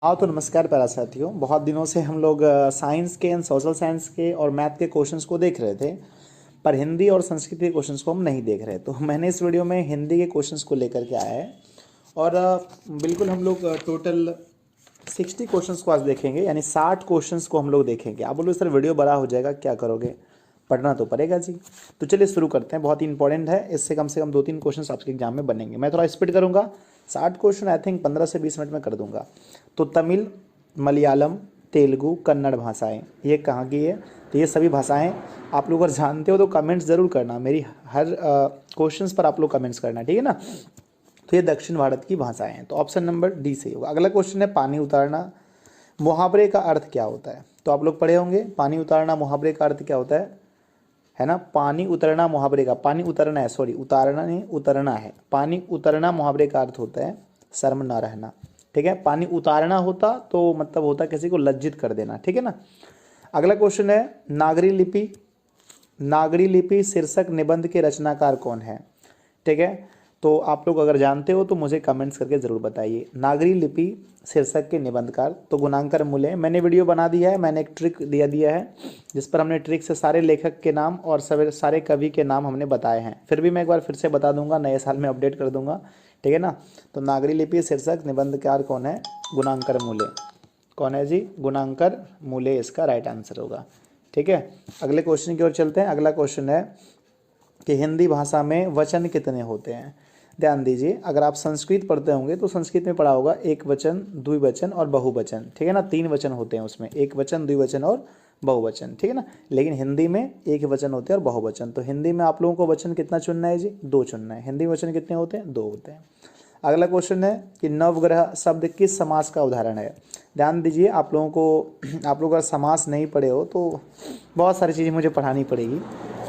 हाँ तो नमस्कार प्यारा साथियों। बहुत दिनों से हम लोग साइंस के एंड सोशल साइंस के और मैथ के क्वेश्चंस को देख रहे थे, पर हिंदी और संस्कृत के क्वेश्चंस को हम नहीं देख रहे। तो मैंने इस वीडियो में हिंदी के क्वेश्चंस को लेकर के आया है और बिल्कुल हम लोग टोटल 60 क्वेश्चंस को आज देखेंगे, यानी 60 क्वेश्चंस को हम लोग देखेंगे। आप बोलो सर वीडियो बड़ा हो जाएगा, क्या करोगे? पढ़ना तो पड़ेगा जी। तो चलिए शुरू करते हैं, बहुत ही इंपॉर्टेंट है। इससे कम से कम 2-3 क्वेश्चन आपके एग्जाम में बनेंगे। मैं थोड़ा स्पीड करूंगा, 60 क्वेश्चन आई थिंक 15 से 20 मिनट में कर दूंगा। तो तमिल, मलयालम, तेलुगु, कन्नड़ भाषाएं ये कहाँ की है? तो ये सभी भाषाएं आप लोग अगर जानते हो तो कमेंट्स ज़रूर करना। मेरी हर क्वेश्चंस पर आप लोग कमेंट्स करना, ठीक है ना। तो ये दक्षिण भारत की भाषाएं हैं, तो ऑप्शन नंबर डी सही होगा। अगला क्वेश्चन है पानी उतारना मुहावरे का अर्थ क्या होता है? तो आप लोग पढ़े होंगे पानी उतारना मुहावरे का अर्थ क्या होता है ना। पानी उतरना मुहावरे का, पानी उतरना है, सॉरी उतारना नहीं उतरना है। पानी उतरना मुहावरे का अर्थ होता है शर्म ना रहना, ठीक है। पानी उतारना होता तो मतलब होता किसी को लज्जित कर देना, ठीक है ना। अगला क्वेश्चन है नागरी लिपि। नागरी लिपि शीर्षक निबंध के रचनाकार कौन है? ठीक है, तो आप लोग अगर जानते हो तो मुझे कमेंट्स करके ज़रूर बताइए। नागरी लिपि शीर्षक के निबंधकार तो गुणांकर मूले। मैंने वीडियो बना दिया है, मैंने एक ट्रिक दिया है जिस पर हमने ट्रिक से सारे लेखक के नाम और सारे कवि के नाम हमने बताए हैं। फिर भी मैं एक बार फिर से बता दूंगा, नए साल में अपडेट कर दूंगा, ठीक है ना। तो नागरी लिपि शीर्षक निबंधकार कौन है? गुणांकर मूले। कौन है जी? गुणांकर मूले इसका राइट आंसर होगा, ठीक है। अगले क्वेश्चन की ओर चलते हैं। अगला क्वेश्चन है कि हिंदी भाषा में वचन कितने होते हैं? ध्यान दीजिए, अगर आप संस्कृत पढ़ते होंगे तो संस्कृत में पढ़ा होगा एक वचन, द्विवचन और बहुवचन, ठीक है ना। 3 वचन होते हैं उसमें, एक वचन, द्विवचन और बहुवचन, ठीक है ना। लेकिन हिंदी में एक वचन होते हैं और बहुवचन। तो हिंदी में आप लोगों को वचन कितना चुनना है जी? 2 चुनना है। हिंदी में वचन कितने होते हैं? 2 होते हैं। अगला क्वेश्चन है कि नवग्रह शब्द किस समास का उदाहरण है? ध्यान दीजिए, आप लोगों को, आप लोग अगर समास नहीं पढ़े हो तो बहुत सारी चीज़ें मुझे पढ़ानी पड़ेगी।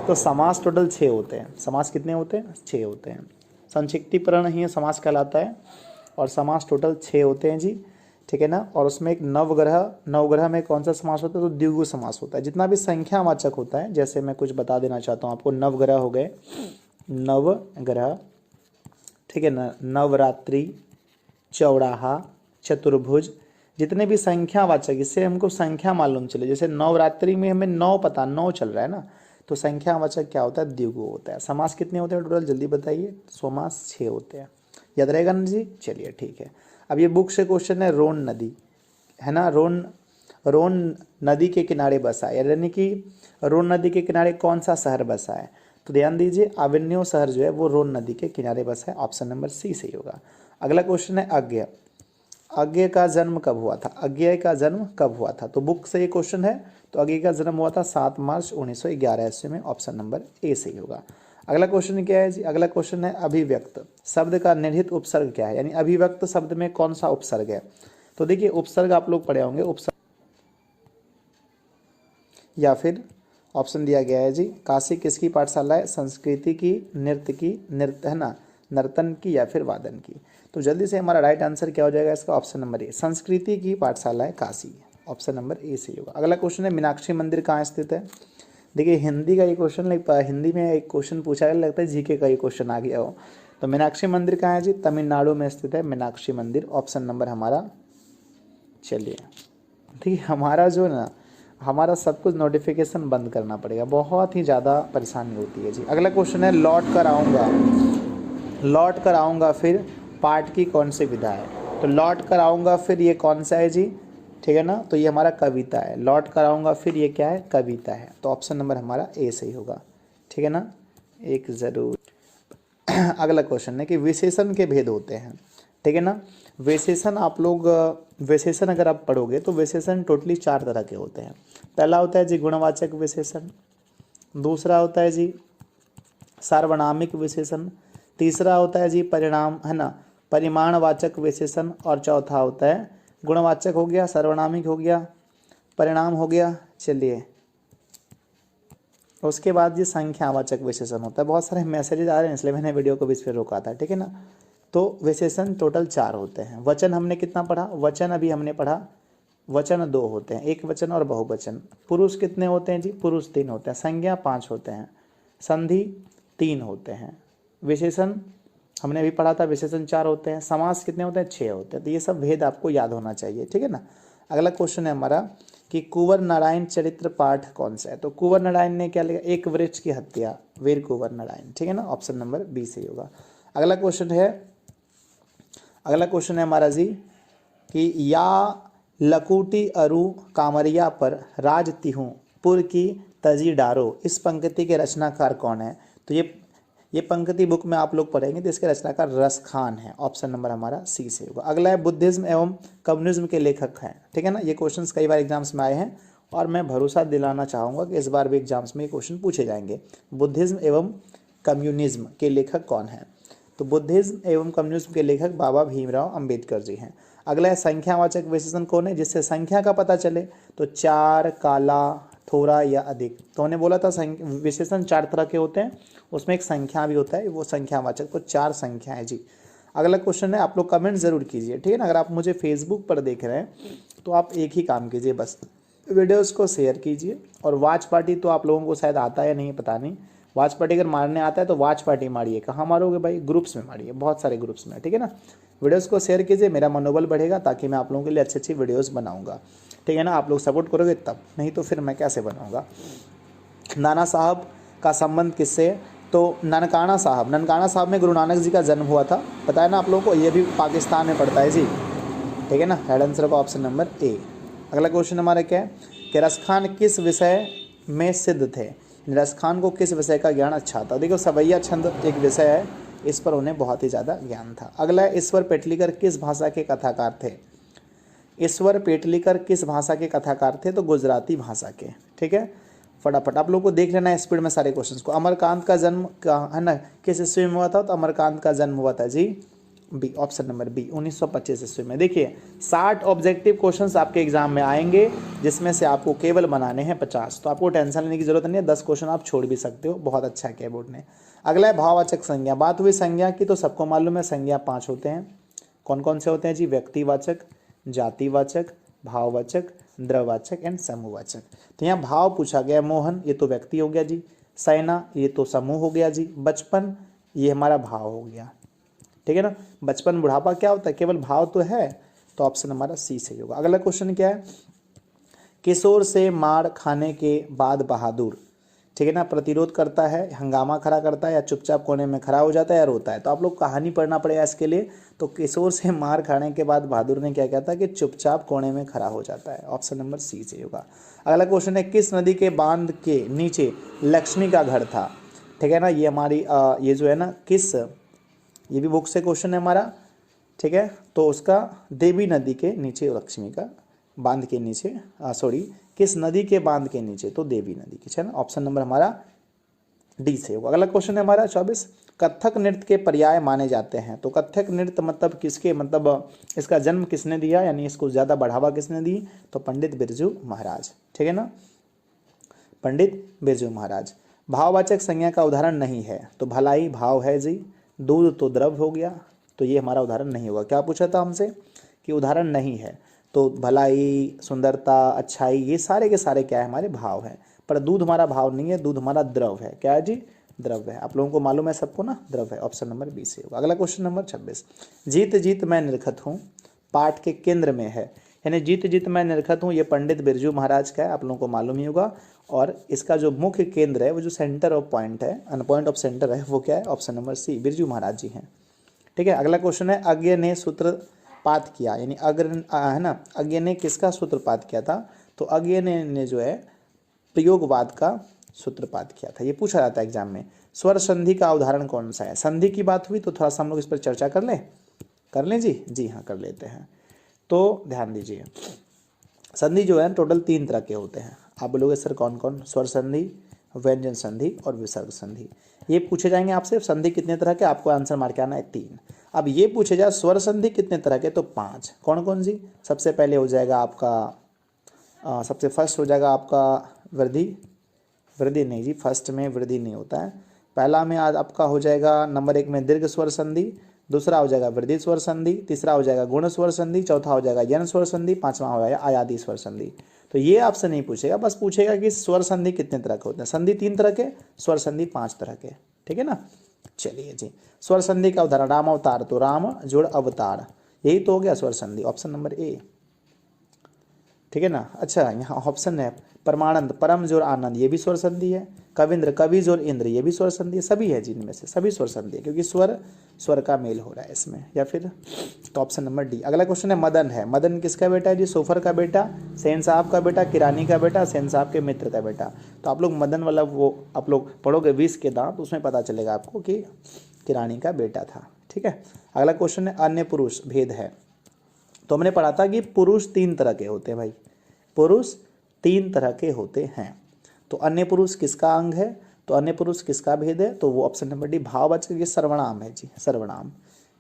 तो समास टोटल 6 होते हैं। समास कितने होते हैं? 6 होते हैं। संक्षिप्तीकरण ही समास कहलाता है और समास टोटल 6 होते हैं जी, ठीक है ना। और उसमें एक नवग्रह में कौन सा समास होता है? तो द्विगु समास होता है। जितना भी संख्यावाचक होता है, जैसे मैं कुछ बता देना चाहता हूँ आपको, नवग्रह हो गए, नवग्रह, ठीक है ना, नवरात्रि, चौराहा, चतुर्भुज, जितने भी संख्यावाचक, इससे हमको संख्या मालूम चले। जैसे नवरात्रि में हमें 9 पता, 9 चल रहा है ना, तो संख्यावाचक क्या होता है? द्विगु होता है। समास कितने होते हैं टोटल? जल्दी बताइए। समास 6 होते हैं। याद रहेगा ना जी? चलिए ठीक है। अब ये बुक से क्वेश्चन है, रोन नदी है ना, रोन नदी के किनारे बसा है, यानी कि रोन नदी के किनारे कौन सा शहर बसा है? तो ध्यान दीजिए, अवेन्यू शहर जो है वो रोन नदी के किनारे बसा है। ऑप्शन नंबर सी सही होगा। अगला क्वेश्चन है अज्ञेय। अज्ञेय का जन्म कब हुआ था? अज्ञेय का जन्म कब हुआ था? तो बुक से ये क्वेश्चन है। तो अज्ञेय का जन्म हुआ था 7 मार्च 1911 ईस्वी में। ऑप्शन नंबर ए सही होगा। अगला क्वेश्चन क्या है जी? अगला क्वेश्चन है अभिव्यक्त शब्द का निहित उपसर्ग क्या है? यानी अभिव्यक्त शब्द में कौन सा उपसर्ग है? तो देखिए, उपसर्ग आप लोग पढ़े होंगे, उपसर्ग या फिर ऑप्शन दिया गया है जी, काशी किसकी पाठशाला है? संस्कृति की, नृत्य की, नृत्य है ना, नर्तन की या फिर वादन की। तो जल्दी से हमारा राइट आंसर क्या हो जाएगा इसका? ऑप्शन नंबर ए, संस्कृति की पाठशाला है काशी। ऑप्शन नंबर ए सही होगा। अगला क्वेश्चन है मीनाक्षी मंदिर कहाँ स्थित है? देखिए, हिंदी का ये क्वेश्चन, हिंदी में एक क्वेश्चन पूछा गया, लगता है जीके का ये क्वेश्चन आ गया हो। तो मीनाक्षी मंदिर कहाँ है जी? तमिलनाडु में स्थित है मीनाक्षी मंदिर। ऑप्शन नंबर हमारा, चलिए ठीक है। हमारा जो ना, हमारा सब कुछ नोटिफिकेशन बंद करना पड़ेगा, बहुत ही ज़्यादा परेशानी होती है जी। अगला क्वेश्चन है लौट कर आऊँगा, लौट कर आऊँगा फिर पाठ की कौन सी विधा है? तो लौट कर आऊँगा फिर ये कौन सा है जी? ठीक है ना, तो ये हमारा कविता है। लौट कर आऊँगा फिर ये क्या है? कविता है। तो ऑप्शन नंबर हमारा ए सही होगा, ठीक है ना, एक ज़रूर। अगला क्वेश्चन है कि विशेषण के भेद होते हैं, ठीक है ना। विशेषण आप लोग, विशेषण अगर आप पढ़ोगे तो विशेषण टोटली 4 तरह के होते हैं। पहला होता है जी गुणवाचक विशेषण, दूसरा होता है जी सार्वनामिक विशेषण, तीसरा होता है जी परिणाम है ना, परिमाणवाचक विशेषण, और चौथा होता है गुणवाचक हो गया, सार्वनामिक हो गया, परिणाम हो गया। चलिए, उसके बाद जी संख्यावाचक विशेषण होता है। बहुत सारे मैसेजेस आ रहे हैं इसलिए मैंने वीडियो को बीच में रोका था, ठीक है ना। तो विशेषण टोटल 4 होते हैं। वचन हमने कितना पढ़ा? वचन अभी हमने पढ़ा, वचन 2 होते हैं, एक वचन और बहुवचन। पुरुष कितने होते हैं जी? पुरुष 3 होते हैं। संज्ञा 5 होते हैं, संधि 3 होते हैं, विशेषण हमने अभी पढ़ा था विशेषण 4 होते हैं, समास कितने होते हैं, 6 होते हैं। तो ये सब भेद आपको याद होना चाहिए, ठीक है ना। अगला क्वेश्चन है हमारा कि कुंवर नारायण चरित्र पाठ कौन सा है। तो कुंवर नारायण ने क्या लिखा, एक वृक्ष की हत्या, वीर कुंवर नारायण, ठीक है ना, ऑप्शन नंबर बी सही होगा। अगला क्वेश्चन है हमारा जी कि या लकुटी अरु कामरिया पर राज तिहु पुर की तजी डारो, इस पंक्ति के रचनाकार कौन है। तो ये पंक्ति बुक में आप लोग पढ़ेंगे तो इसके रचनाकार रस खान है, ऑप्शन नंबर हमारा सी से होगा। अगला है बुद्धिज्म एवं कम्युनिज्म के लेखक हैं, ठीक है ना। ये क्वेश्चंस कई बार एग्जाम्स में आए हैं और मैं भरोसा दिलाना चाहूँगा कि इस बार भी एग्जाम्स में ये क्वेश्चन पूछे जाएंगे। बुद्धिज्म एवं कम्युनिज्म के लेखक कौन है। तो बुद्धिज्म एवं कम्युनिज्म के लेखक बाबा भीमराव अंबेडकर जी हैं। अगला है संख्यावाचक विशेषण कौन है जिससे संख्या का पता चले। तो 4, काला, थोड़ा या अधिक। तो उन्होंने बोला था विशेषण 4 तरह के होते हैं, उसमें एक संख्या भी होता है, वो संख्यावाचक। तो 4 संख्या है जी। अगला क्वेश्चन है, आप लोग कमेंट जरूर कीजिए, ठीक है ना। अगर आप मुझे फेसबुक पर देख रहे हैं तो आप एक ही काम कीजिए, बस वीडियोज़ को शेयर कीजिए। और वॉच पार्टी तो आप लोगों को शायद आता है या नहीं पता नहीं, वॉच पार्टी अगर मारने आता है तो वॉच पार्टी मारिए। कहाँ मारोगे भाई, ग्रुप्स में मारिए, बहुत सारे ग्रुप्स में, ठीक है ना। वीडियोस को शेयर कीजिए, मेरा मनोबल बढ़ेगा ताकि मैं आप लोगों के लिए अच्छी अच्छी वीडियोस बनाऊंगा, ठीक है ना। आप लोग सपोर्ट करोगे तब, नहीं तो फिर मैं कैसे बनाऊंगा। नाना साहब का संबंध किससे। तो ननकाना साहब में गुरु नानक जी का जन्म हुआ था, पता है ना आप लोगों को, ये भी पाकिस्तान में पड़ता है जी, ठीक है ना। हेड आंसर का ऑप्शन नंबर ए। अगला क्वेश्चन हमारा क्या है कि रसखान किस विषय में सिद्ध थे। रसखान को किस विषय का ज्ञान अच्छा था। देखो सवैया छंद एक विषय है, इस पर उन्हें बहुत ही ज़्यादा ज्ञान था। अगला है ईश्वर पेटलीकर किस भाषा के कथाकार थे। ईश्वर पेटलीकर किस भाषा के कथाकार थे। तो गुजराती भाषा के, ठीक है। फटाफट आप लोग को देख लेना है स्पीड में सारे क्वेश्चंस को। अमरकांत का जन्म है ना किस ईस्वी में हुआ था। तो अमरकांत का जन्म हुआ था जी बी, ऑप्शन नंबर बी, 1925 ईस्वी में। देखिए 60 ऑब्जेक्टिव क्वेश्चंस आपके एग्जाम में आएंगे जिसमें से आपको केवल बनाने हैं 50। तो आपको टेंशन लेने की जरूरत नहीं है, 10 क्वेश्चन आप छोड़ भी सकते हो, बहुत अच्छा किया बोर्ड ने। अगला है भाववाचक संज्ञा। बात हुई संज्ञा की, तो सबको मालूम है संज्ञा 5 होते हैं। कौन कौन से होते हैं जी, व्यक्तिवाचक, जातिवाचक, भाववाचक, द्रववाचक एंड समूहवाचक। तो यहाँ भाव पूछा गया, मोहन ये तो व्यक्ति हो गया जी, सैना ये तो समूह हो गया जी, बचपन ये हमारा भाव हो गया, ठीक है ना। बचपन बुढ़ापा क्या होता है, केवल भाव तो है, तो ऑप्शन हमारा सी सही होगा। अगला क्वेश्चन क्या है, किशोर से मार खाने के बाद बहादुर, ठीक है ना, प्रतिरोध करता है, हंगामा खड़ा करता है, या चुपचाप कोने में खड़ा हो जाता है, या रोता है। तो आप लोग कहानी पढ़ना पड़ेगा इसके लिए। तो किशोर से मार खाने के बाद बहादुर ने क्या किया था कि चुपचाप कोने में खड़ा हो जाता है, ऑप्शन नंबर सी सही होगा। अगला क्वेश्चन है, किस नदी के बांध के नीचे लक्ष्मी का घर था, ठीक है ना। ये हमारी ये जो है ना किस, ये भी बुक से क्वेश्चन है हमारा, ठीक है। तो उसका देवी नदी के नीचे लक्ष्मी का बांध के नीचे, सॉरी किस नदी के बांध के नीचे, तो देवी नदी के, है ना, ऑप्शन नंबर हमारा डी से होगा। अगला क्वेश्चन है हमारा 24, कथक नृत्य के पर्याय माने जाते हैं। तो कथक नृत्य मतलब किसके, मतलब इसका जन्म किसने दिया, यानी इसको ज़्यादा बढ़ावा किसने दी। तो पंडित बिरजू महाराज, ठीक है ना, पंडित बिरजू महाराज। भाववाचक संज्ञा का उदाहरण नहीं है। तो भलाई भाव है जी, दूध तो द्रव हो गया, तो ये हमारा उदाहरण नहीं होगा। क्या पूछा था हमसे कि उदाहरण नहीं है। तो भलाई, सुंदरता, अच्छाई, ये सारे के सारे क्या है, हमारे भाव हैं। पर दूध हमारा भाव नहीं है, दूध हमारा द्रव है। क्या है जी, द्रव है। आप लोगों को मालूम है सबको ना, द्रव है, ऑप्शन नंबर बी से होगा। अगला क्वेश्चन नंबर 26, जीत जीत मैं निरखत हूँ पाठ के केंद्र में है। यानी जीत जीत मैं निरखत हूँ, ये पंडित बिरजू महाराज का है, आप लोगों को मालूम ही होगा। और इसका जो मुख्य केंद्र है, वो जो सेंटर ऑफ पॉइंट है, पॉइंट ऑफ सेंटर है, वो क्या है, option number C, Birju Maharaj जी हैं, ठीक है। अगला क्वेश्चन है, अज्ञ ने सूत्रपात किया, यानी अग्र है ना, अज्ञ ने किसका सूत्रपात किया था। तो अज्ञ ने जो है प्रयोगवाद का सूत्रपात किया था, ये पूछा जाता है एग्जाम में। स्वर संधि का उदाहरण कौन सा है। संधि की बात हुई तो थोड़ा सा हम लोग इस पर चर्चा कर लें जी, जी हाँ कर लेते हैं। तो ध्यान दीजिए, संधि जो है टोटल 3 तरह के होते हैं। आप बोलोगे सर कौन कौन, स्वर संधि, व्यंजन संधि और विसर्ग संधि। ये पूछे जाएंगे आपसे। संधि कितने तरह के, आपको आंसर मार के आना है 3। अब ये पूछे जाए स्वर संधि कितने तरह के, तो 5। कौन कौन सी। सबसे पहले हो जाएगा आपका सबसे फर्स्ट हो जाएगा आपका वृद्धि नहीं जी, फर्स्ट में वृद्धि नहीं होता है। पहला में आज आपका हो जाएगा नंबर 1 में दीर्घ स्वर संधि, दूसरा हो जाएगा वृद्धि स्वर संधि, तीसरा हो जाएगा गुण स्वर संधि, चौथा हो जाएगा यन स्वर संधि, पांचवा हो जाएगा आयादी स्वर संधि। तो ये आपसे नहीं पूछेगा, बस पूछेगा कि स्वर संधि कितने तरह के होते हैं। संधि 3 तरह के, स्वर संधि 5 तरह के, ठीक है ना। चलिए जी, स्वर संधि का उदाहरण राम अवतार, तो राम जोड़ अवतार, यही तो हो गया स्वर संधि, ऑप्शन नंबर ए, ठीक है ना। अच्छा, यहाँ ऑप्शन है परमानंद, परम जोड़ आनंद, ये भी स्वर संधि है। कविंद्र, कवि जोड़ इंद्र, ये भी स्वर संधि है। सभी है जिनमें से, सभी स्वर संधि है, क्योंकि स्वर स्वर का मेल हो रहा है इसमें, या फिर तो ऑप्शन नंबर डी। अगला क्वेश्चन है मदन है, मदन किसका बेटा है जी? सोफर का बेटा, सेन साहब का बेटा, किरानी का बेटा, सेन साहब के मित्र का बेटा। तो आप लोग मदन वाला वो आप लोग पढ़ोगे 20 के दांत, उसमें पता चलेगा आपको कि किरानी का बेटा था, ठीक है। अगला क्वेश्चन है अन्य पुरुष भेद है। तो हमने पढ़ा था कि पुरुष 3 तरह के होते हैं भाई, पुरुष 3 तरह के होते हैं। तो अन्य पुरुष किसका अंग है? तो अन्य पुरुष किसका भेद है? तो वो ऑप्शन नंबर डी भाववाचक, ये सर्वनाम है जी, सर्वनाम,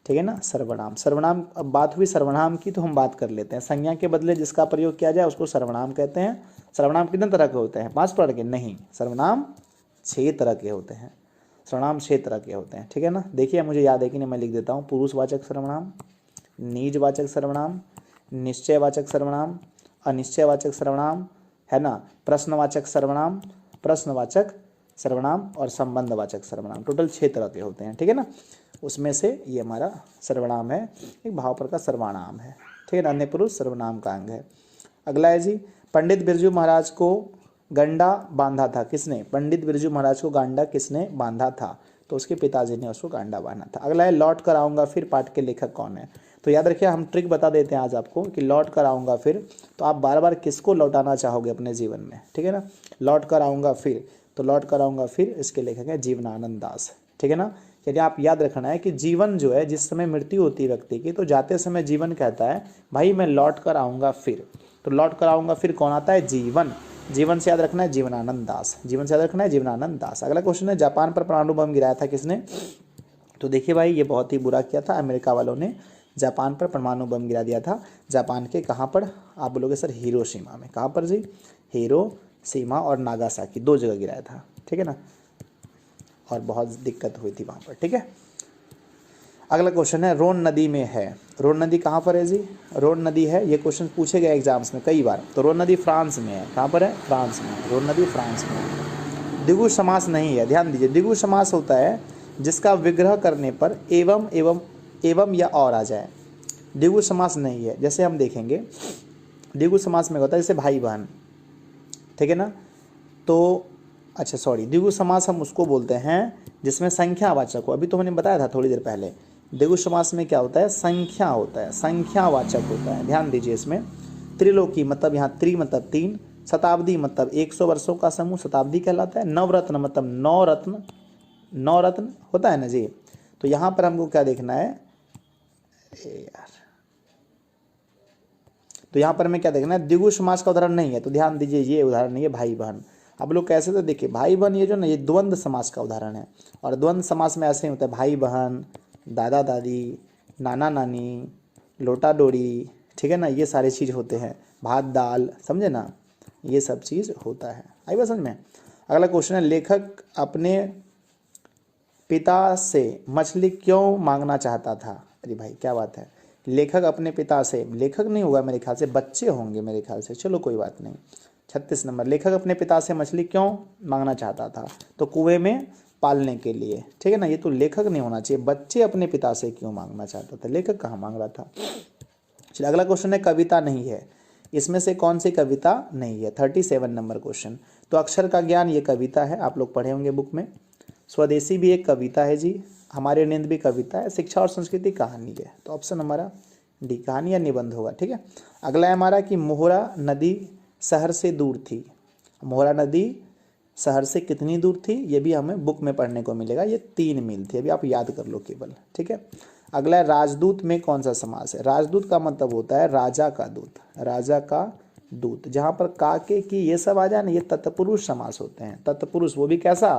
ठीक है ना। सर्वनाम, सर्वनाम, अब बात हुई सर्वनाम की तो हम बात कर लेते हैं। संज्ञा के बदले जिसका प्रयोग किया जाए उसको सर्वनाम कहते हैं। सर्वनाम कितने तरह के होते हैं? 5 प्रकार के? नहीं, सर्वनाम 6 तरह के होते हैं। सर्वनाम 6 तरह के होते हैं, ठीक है ना। देखिए मुझे याद है कि नहीं, मैं लिख देता हूँ। पुरुषवाचक सर्वनाम, निजवाचक सर्वनाम, निश्चयवाचक सर्वनाम, अनिश्चयवाचक सर्वनाम, है ना, प्रश्नवाचक सर्वनाम, प्रश्नवाचक सर्वनाम और संबंधवाचक सर्वनाम। टोटल 6 तरह के होते हैं, ठीक है ना। उसमें से ये हमारा सर्वनाम है, एक भावपर का सर्वनाम है, ठीक है ना। अन्य पुरुष सर्वनाम का अंग है। अगला है जी, पंडित बिरजू महाराज को गंडा बांधा था किसने? पंडित बिरजू महाराज को गांडा किसने बांधा था? तो उसके पिताजी ने उसको गांडा बांधा था। अगला है लौट कर आऊँगा फिर, पाठ के लेखक कौन है? तो याद रखिए, हम ट्रिक बता देते हैं आज आपको कि लौट कर आऊँगा फिर, तो आप बार बार किसको लौटाना चाहोगे अपने जीवन में, ठीक है ना। लौट कर आऊँगा फिर, तो लौट कर आऊँगा फिर इसके लेखक है जीवनानंद दास, ठीक है ना। यदि आप याद रखना है कि जीवन जो है, जिस समय मृत्यु होती है व्यक्ति की, तो जाते समय जीवन कहता है भाई मैं लौट कर आऊँगा फिर। तो लौट कर आऊँगा फिर कौन आता है? जीवन। जीवन से याद रखना है जीवनानंद दास, जीवन से याद रखना है जीवनानंद दास। अगला क्वेश्चन है जापान पर परमाणु बम गिराया था किसने? तो देखिए भाई, ये बहुत ही बुरा किया था, अमेरिका वालों ने जापान पर परमाणु बम गिरा दिया था। जापान के कहाँ पर? आप बोलोगे सर हिरोशिमा में। कहाँ पर जी? हिरोशिमा और नागासाकी, 2 जगह गिराया था, ठीक है ना। और बहुत दिक्कत हुई थी वहाँ पर, ठीक है। अगला क्वेश्चन है रोन नदी में है। रोन नदी कहाँ पर है जी? रोन नदी है, ये क्वेश्चन पूछे गए एग्जाम्स में कई बार। तो रोन नदी फ्रांस में है। कहाँ पर है? फ्रांस में। रोन नदी फ्रांस में है। द्विगु समास नहीं है, ध्यान दीजिए। द्विगु समास होता है जिसका विग्रह करने पर एवं एवं एवं या और आ जाए। द्विगु समास नहीं है। जैसे हम देखेंगे द्विगु समास में होता है जैसे भाई बहन, ठीक है ना। तो अच्छा सॉरी, द्विगु समास हम उसको बोलते हैं जिसमें संख्यावाचक हो। अभी तो मैंने बताया था थोड़ी देर पहले, द्विगु समास में क्या होता है? संख्या होता है, संख्यावाचक होता है। ध्यान दीजिए इसमें। त्रिलोकी मतलब यहाँ त्रि मतलब 3, शताब्दी मतलब 100 वर्षों का समूह शताब्दी कहलाता है। नवरत्न मतलब 9 रत्न, 9 रत्न होता है ना जी। तो यहाँ पर हमको क्या देखना है यार, तो यहाँ पर हमें क्या देखना है? द्विगु समास का उदाहरण नहीं है, तो ध्यान दीजिए ये उदाहरण नहीं है भाई बहन। आप लोग कैसे? तो देखिए भाई बहन ये जो ना, ये द्वंद्व समास का उदाहरण है। और द्वंद्व समास में ऐसे ही होता है भाई बहन, दादा दादी, नाना नानी, लोटा डोरी, ठीक है ना, ये सारे चीज़ होते हैं। भात दाल, समझे ना, ये सब चीज़ होता है। आई बात समझ में। अगला क्वेश्चन है लेखक अपने पिता से मछली क्यों मांगना चाहता था? अरे भाई क्या बात है, लेखक अपने पिता से, लेखक नहीं होगा मेरे ख्याल से, बच्चे होंगे मेरे ख्याल से, चलो कोई बात नहीं। 36 नंबर, लेखक अपने पिता से मछली क्यों मांगना चाहता था? तो कुएं में पालने के लिए, ठीक है ना। ये तो लेखक नहीं होना चाहिए, बच्चे अपने पिता से क्यों मांगना चाहता था, लेखक कहाँ मांग रहा था। चलिए अगला क्वेश्चन है कविता नहीं है। इसमें से कौन सी कविता नहीं है? 37 नंबर क्वेश्चन। तो अक्षर का ज्ञान ये कविता है, आप लोग पढ़े होंगे बुक में। स्वदेशी भी एक कविता है जी, हमारे नींद भी कविता है। शिक्षा और संस्कृति कहानी है। तो ऑप्शन हमारा डी, कहानी या निबंध होगा, ठीक है। अगला है हमारा कि मोहरा नदी शहर से दूर थी। मोहरा नदी शहर से कितनी दूर थी? ये भी हमें बुक में पढ़ने को मिलेगा, ये 3 मील थी। अभी आप याद कर लो केवल, ठीक है। अगला है राजदूत में कौन सा समास है? राजदूत का मतलब होता है राजा का दूत, राजा का दूत। जहाँ पर का के की ये सब आ जाए ना, ये तत्पुरुष समास होते हैं। तत्पुरुष वो भी कैसा?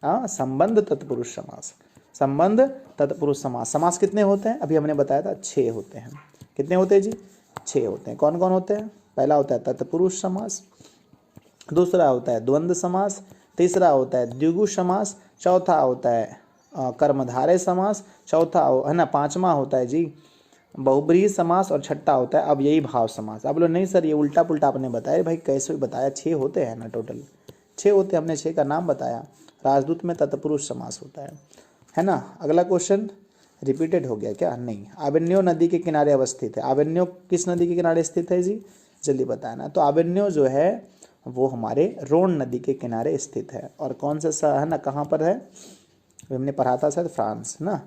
हाँ, संबंध तत्पुरुष समास, संबंध तत्पुरुष समास। समास कितने होते हैं? अभी हमने बताया था 6 होते हैं। कितने होते हैं जी? 6 होते हैं। कौन कौन होते हैं? पहला होता है तत्पुरुष समास, दूसरा होता है द्वंद्व समास, तीसरा होता है द्विगु समास, चौथा होता है कर्मधारय समास, चौथा है ना, 5वां होता है जी बहुब्रीहि समास, और छठा होता है अब यही भाव समास। आप लोग नहीं सर ये उल्टा पुल्टा आपने बताया। भाई कैसे बताया? 6 होते हैं ना, टोटल 6 होते हैं, हमने 6 का नाम बताया। राजदूत में तत्पुरुष समास होता है ना। अगला क्वेश्चन रिपीटेड हो गया क्या? नहीं। आवेन्यो नदी के किनारे अवस्थित है। आवेन्यो किस नदी के किनारे स्थित है जी? जल्दी बताना। तो आवेन्यो जो है वो हमारे रोन नदी के किनारे स्थित है। और कौन सा है ना, कहाँ पर है? हमने पढ़ा था शायद फ्रांस ना।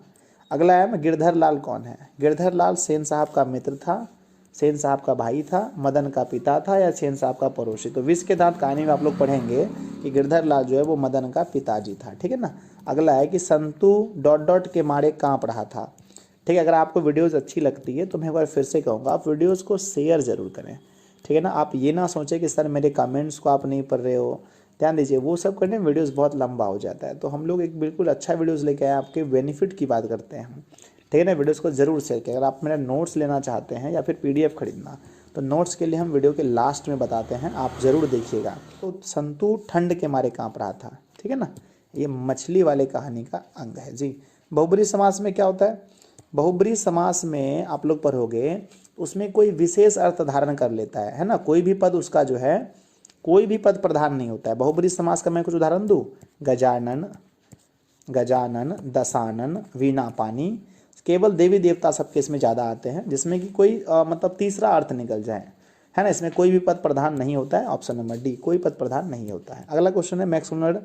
अगला है गिरधर लाल कौन है? गिरधर लाल सेन साहब का मित्र था, सेन साहब का भाई था, मदन का पिता था, या सेन साहब का पड़ोसी? तो विष के दांत कहानी में आप लोग पढ़ेंगे कि गिरधर लाल जो है वो मदन का पिताजी था, ठीक है ना। अगला है कि संतु ... के मारे कांप रहा था। ठीक है, अगर आपको वीडियोज़ अच्छी लगती है तो मैं एक बार फिर से कहूँगा आप वीडियोज़ को शेयर ज़रूर करें, ठीक है ना। आप ये ना सोचें कि सर मेरे कमेंट्स को आप नहीं पढ़ रहे हो, ध्यान दीजिए, वो सब करने में वीडियोज़ बहुत लंबा हो जाता है। तो हम लोग एक बिल्कुल अच्छा वीडियोज़ लेके आए, आपके बेनिफिट की बात करते हैं हम, ठीक है ना। वीडियोज़ को ज़रूर शेयर करें। अगर आप मेरा नोट्स लेना चाहते हैं या फिर PDF खरीदना, तो नोट्स के लिए हम वीडियो के लास्ट में बताते हैं, आप ज़रूर देखिएगा। तो संतु ठंड के मारे काँप रहा था, ठीक है ना। ये मछली वाले कहानी का अंग है जी। बहुब्रीहि समास में क्या होता है? बहुब्रीहि समास में आप लोग पढ़ोगे उसमें कोई विशेष अर्थ धारण कर लेता है ना। कोई भी पद उसका जो है, कोई भी पद प्रधान नहीं होता है। बहुब्रीहि समास का मैं कुछ उदाहरण दूं? गजानन, गजानन, दशानन, वीणापानी, केवल देवी देवता सबके इसमें ज़्यादा आते हैं, जिसमें कि कोई मतलब तीसरा अर्थ निकल जाए, है ना। इसमें कोई भी पद प्रधान नहीं होता है। ऑप्शन नंबर डी, कोई पद प्रधान नहीं होता है। अगला क्वेश्चन है मैक्स मुलर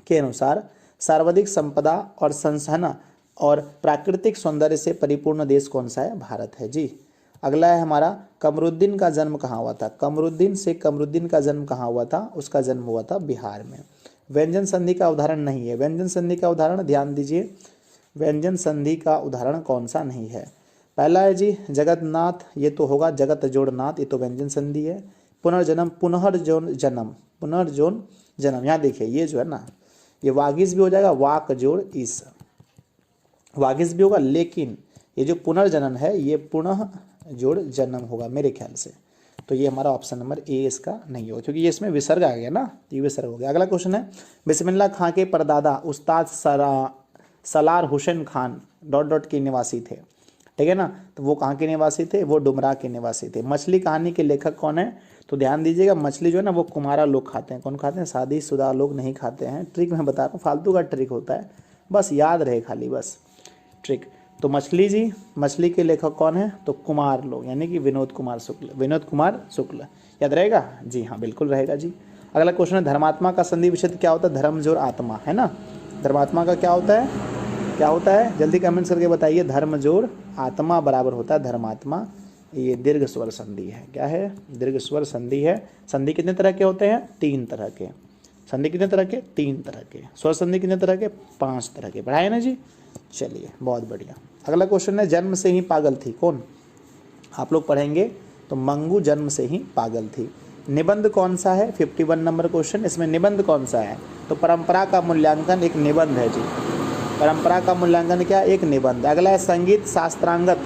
के अनुसार सर्वाधिक संपदा और संसाधन और प्राकृतिक सौंदर्य से परिपूर्ण देश कौन सा है? भारत है जी। अगला है हमारा कमरुद्दीन का जन्म कहाँ हुआ था? कमरुद्दीन शेख कमरुद्दीन का जन्म कहाँ हुआ था? उसका जन्म हुआ था बिहार में। व्यंजन संधि का उदाहरण नहीं है। व्यंजन संधि का उदाहरण ध्यान दीजिए, व्यंजन संधि का उदाहरण कौन सा नहीं है? पहला है जी जगन्नाथ, ये तो होगा जगत जोड़ नाथ, ये तो व्यंजन संधि है। पुनर्जन्म, पुनर्जोन जन्म, पुनर्जोन जन्म, यहाँ देखिए ये जो है ना, ये वागिस भी हो जाएगा, वाक जोड़ इस, वागिस भी होगा, लेकिन ये जो पुनर्जनन है ये पुनः जोड़ जन्म होगा मेरे ख्याल से। तो ये हमारा ऑप्शन नंबर ए इसका नहीं होगा, क्योंकि ये इसमें विसर्ग आ गया ना, ये विसर्ग हो गया। अगला क्वेश्चन है बिस्मिल्लाह खां के परदादा उस्ताद सलार हुसैन खान ... के निवासी थे, ठीक है ना। तो वो कहाँ के निवासी थे? वो डुमरा के निवासी थे। मछली कहानी के लेखक कौन है? तो ध्यान दीजिएगा, मछली जो है ना वो कुमारा लोग खाते हैं। कौन खाते हैं? शादीशुदा लोग नहीं खाते हैं। ट्रिक मैं बता रहा हूँ, फालतू का ट्रिक होता है, बस याद रहे खाली, बस ट्रिक। तो मछली जी, मछली के लेखक कौन है? तो कुमार लोग, यानी कि विनोद कुमार शुक्ल, विनोद कुमार शुक्ल। याद रहेगा जी? हाँ बिल्कुल रहेगा जी। अगला क्वेश्चन है धर्मात्मा का संधि विच्छेद क्या होता है? धर्म जोड़ आत्मा, है ना। धर्मात्मा का क्या होता है? क्या होता है? जल्दी कमेंट्स करके बताइए। धर्म जोड़ आत्मा बराबर होता है धर्मात्मा। ये दीर्घ स्वर संधि है। क्या है? दीर्घ स्वर संधि है। संधि कितने तरह के होते हैं? 3 तरह के। संधि कितने तरह के? 3 तरह के। स्वर संधि कितने तरह के? 5 तरह के। पढ़ाए ना जी? चलिए बहुत बढ़िया। अगला क्वेश्चन है जन्म से ही पागल थी कौन? आप लोग पढ़ेंगे तो मंगू जन्म से ही पागल थी। निबंध कौन सा है? 51 नंबर क्वेश्चन। इसमें निबंध कौन सा है? तो परंपरा का मूल्यांकन एक निबंध है जी। परंपरा का मूल्यांकन क्या? एक निबंध। अगला है संगीत शास्त्रांगत,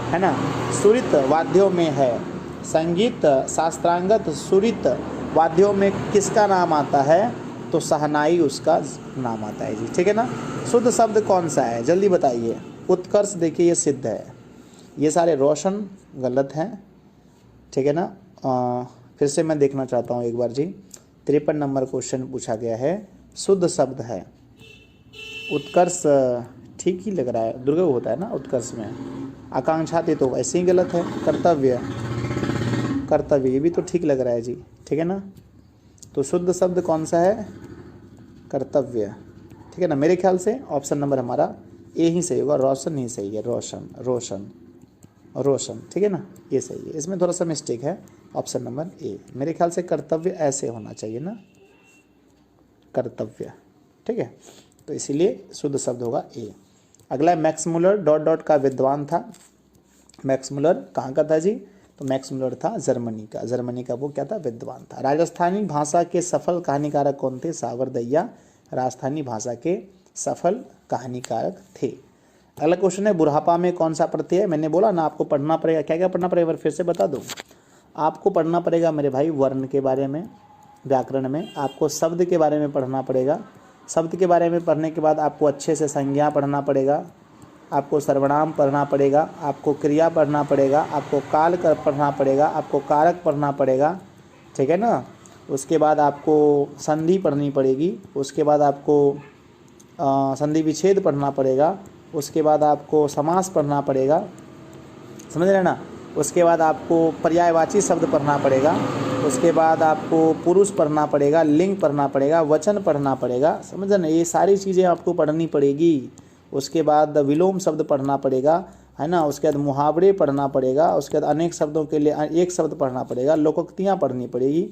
है ना, सुरित वाद्यों में है। संगीत शास्त्रांगत सुरित वाद्यों में किसका नाम आता है? तो शहनाई उसका नाम आता है जी, ठीक है ना। शुद्ध शब्द कौन सा है? जल्दी बताइए। उत्कर्ष, देखिए ये सिद्ध है। ये सारे रोशन गलत हैं, ठीक है ना। फिर से मैं देखना चाहता हूँ एक बार जी। 53 नंबर क्वेश्चन पूछा गया है, शुद्ध शब्द है उत्कर्ष, ठीक ही लग रहा है, दुर्गा होता है ना उत्कर्ष में। आकांक्षा थे तो वैसे ही गलत है। कर्तव्य, कर्तव्य ये भी तो ठीक लग रहा है जी, ठीक है ना। तो शुद्ध शब्द कौन सा है? कर्तव्य, ठीक है ना। मेरे ख्याल से ऑप्शन नंबर हमारा ए ही सही होगा, रोशन ही सही है। रोशन, रोशन, रोशन, ठीक है ना, ये सही है। इसमें थोड़ा सा मिस्टेक है, ऑप्शन नंबर ए। मेरे ख्याल से कर्तव्य ऐसे होना चाहिए ना, कर्तव्य, ठीक है। तो इसीलिए शुद्ध शब्द होगा ए। अगला मैक्स मुलर ... का विद्वान था। मैक्स मुलर कहाँ का था जी? तो मैक्स मुलर था जर्मनी का। जर्मनी का वो क्या था? विद्वान था। राजस्थानी भाषा के सफल कहानीकारक कौन थे? सावरदैया राजस्थानी भाषा के सफल कहानीकारक थे। अगला क्वेश्चन है बुढ़ापा में कौन सा प्रत्यय? मैंने बोला ना आपको पढ़ना पड़ेगा। क्या क्या पढ़ना पड़ेगा फिर से बता दूँ? आपको पढ़ना पड़ेगा मेरे भाई वर्ण के बारे में, व्याकरण में आपको शब्द के बारे में पढ़ना पड़ेगा। शब्द के बारे में पढ़ने के बाद आपको अच्छे से संज्ञा पढ़ना पड़ेगा, आपको सर्वनाम पढ़ना पड़ेगा, आपको क्रिया पढ़ना पड़ेगा, आपको काल कर पढ़ना पड़ेगा, आपको कारक पढ़ना पड़ेगा, ठीक है ना। उसके बाद आपको संधि पढ़नी पड़ेगी, उसके बाद आपको संधि विच्छेद पढ़ना पड़ेगा, उसके बाद आपको समास पढ़ना पड़ेगा, समझ रहे ना। उसके बाद आपको पर्यायवाची शब्द पढ़ना पड़ेगा, उसके बाद आपको पुरुष पढ़ना पड़ेगा, लिंग पढ़ना पड़ेगा, वचन पढ़ना पड़ेगा, समझ रहे ना। ये सारी चीज़ें आपको पढ़नी पड़ेगी। उसके बाद विलोम शब्द पढ़ना पड़ेगा, है ना। उसके बाद मुहावरे पढ़ना पड़ेगा, उसके बाद अनेक शब्दों के लिए एक शब्द पढ़ना पड़ेगा, लोकोक्तियाँ पढ़नी पड़ेगी,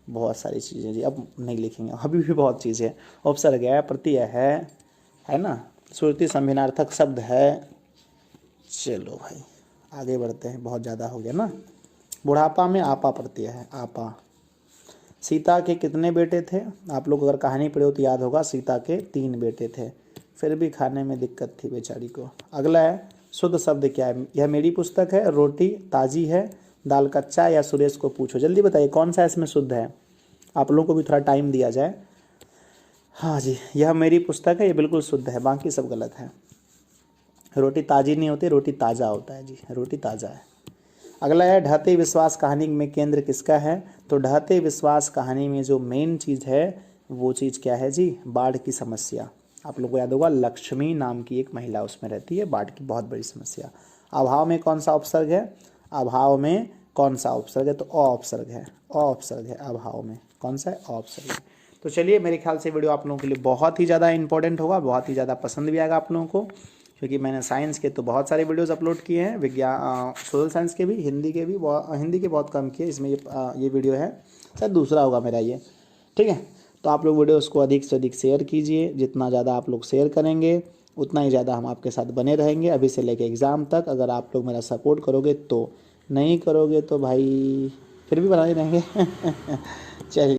बहुत सारी चीज़ें जी। अब नहीं लिखेंगे, अभी भी बहुत चीज़ें। उपसर्ग है, प्रत्यय है ना, श्रुति संभिनार्थक शब्द है। चलो भाई आगे बढ़ते हैं, बहुत ज़्यादा हो गया ना। बुढ़ापा में आपा प्रत्यय है, आपा। सीता के कितने बेटे थे? आप लोग अगर कहानी पढ़े हो तो याद होगा, सीता के 3 बेटे थे, फिर भी खाने में दिक्कत थी बेचारी को। अगला है शुद्ध शब्द क्या है? यह मेरी पुस्तक है, रोटी ताज़ी है, दाल कच्चा, या सुरेश को पूछो। जल्दी बताइए कौन सा इसमें शुद्ध है, आप लोगों को भी थोड़ा टाइम दिया जाए। हाँ जी, यह मेरी पुस्तक है, ये बिल्कुल शुद्ध है, बाकी सब गलत है। रोटी ताज़ी नहीं होती, रोटी ताज़ा होता है जी, रोटी ताज़ा है। अगला है ढहते विश्वास कहानी में केंद्र किसका है? तो ढहते विश्वास कहानी में जो मेन चीज़ है वो चीज़ क्या है जी? बाढ़ की समस्या। आप लोगों को याद होगा लक्ष्मी नाम की एक महिला उसमें रहती है, बाढ़ की बहुत बड़ी समस्या। अभाव में कौन सा उपसर्ग है? अभाव में कौन सा उपसर्ग है? तो अ उपसर्ग है, अ उपसर्ग है अभाव में। कौन सा है? अ उपसर्ग है। तो चलिए, मेरे ख्याल से वीडियो आप लोगों के लिए बहुत ही ज़्यादा इंपॉर्टेंट होगा, बहुत ही ज़्यादा पसंद भी आएगा आप लोगों को, क्योंकि मैंने साइंस के तो बहुत सारे वीडियोस अपलोड किए हैं, विज्ञान सोशल साइंस के भी, हिंदी के भी, हिंदी के बहुत कम किए। इसमें ये वीडियो है, शायद दूसरा होगा मेरा ये, ठीक है। तो आप लोग वीडियोस को अधिक से अधिक शेयर कीजिए, जितना ज़्यादा आप लोग शेयर करेंगे उतना ही ज़्यादा हम आपके साथ बने रहेंगे, अभी से लेके एग्ज़ाम तक। अगर आप लोग मेरा सपोर्ट करोगे तो, नहीं करोगे तो भाई फिर भी बना ही रहेंगे। चलिए।